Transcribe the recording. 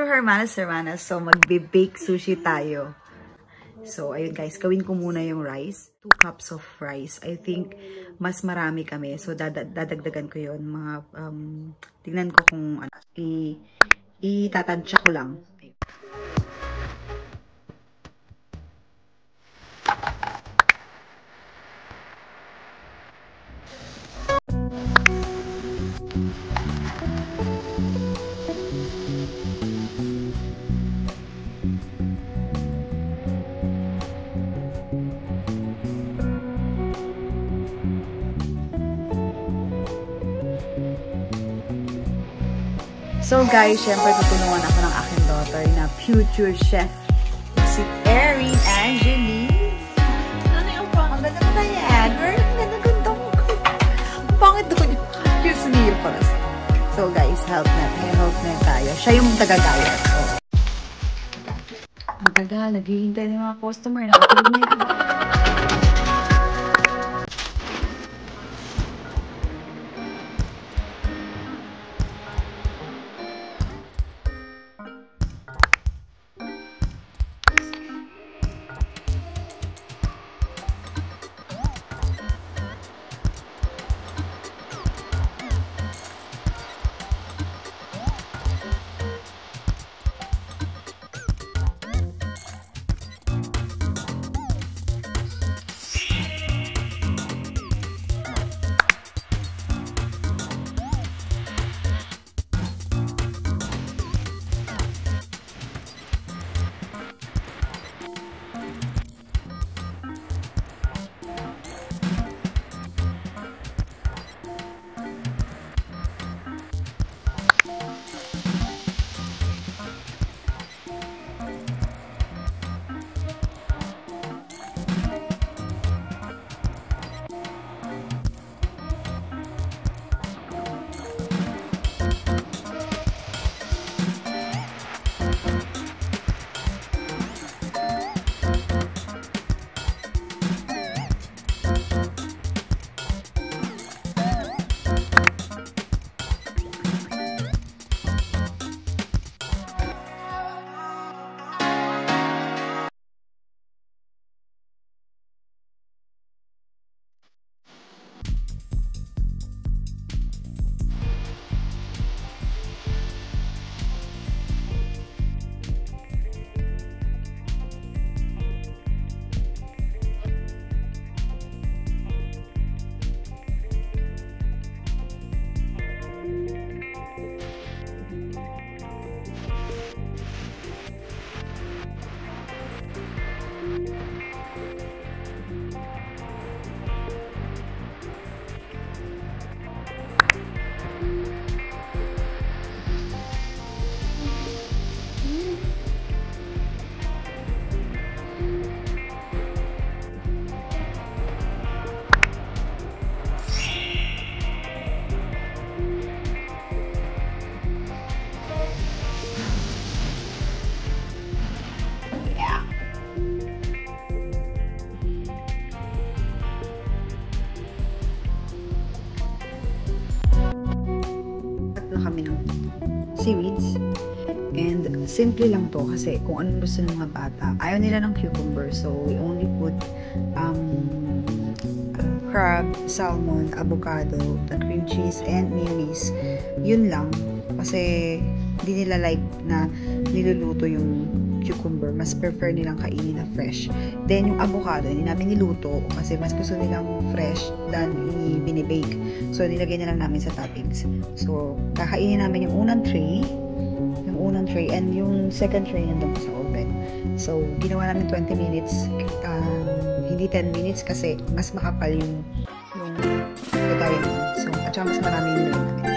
hermanas. So, magbe-bake sushi tayo. So, ayun guys, gawin ko muna yung rice. 2 cups of rice. I think, mas marami kami. So, dadagdagan ko yun. Mga, tignan ko kung, itatansya ko lang. So guys, syempre tutulungan ako ng aking daughter na future chef, si Erin Angeline. Ano yung pang? Ang ganda ba yan? Girl, ang ganda mo. Ang pangit doon yung cute sneer pala. So guys, help na tayo. Siya yung tagagaya. So, matagal, naghihintay ng mga customer. Nakatulog na yun. Seaweeds. And simple lang to kasi kung ano gusto ng mga bata. Ayaw nila ng cucumber. So, we only put crab, salmon, avocado, the cream cheese, and mayonnaise. Yun lang. Kasi hindi nila like na niluluto yung cucumber. Mas prefer nilang kainin na fresh. Then, yung avocado, hindi namin niluto kasi mas gusto nilang fresh than binibake. So, nilagay na lang namin sa toppings. So, kakainin namin yung unang tray, and yung second tray nandun pa sa oven. So, ginawa namin 20 minutes, hindi 10 minutes kasi mas makapal yung lagayan. So, at saka mas marami yung nilagay namin.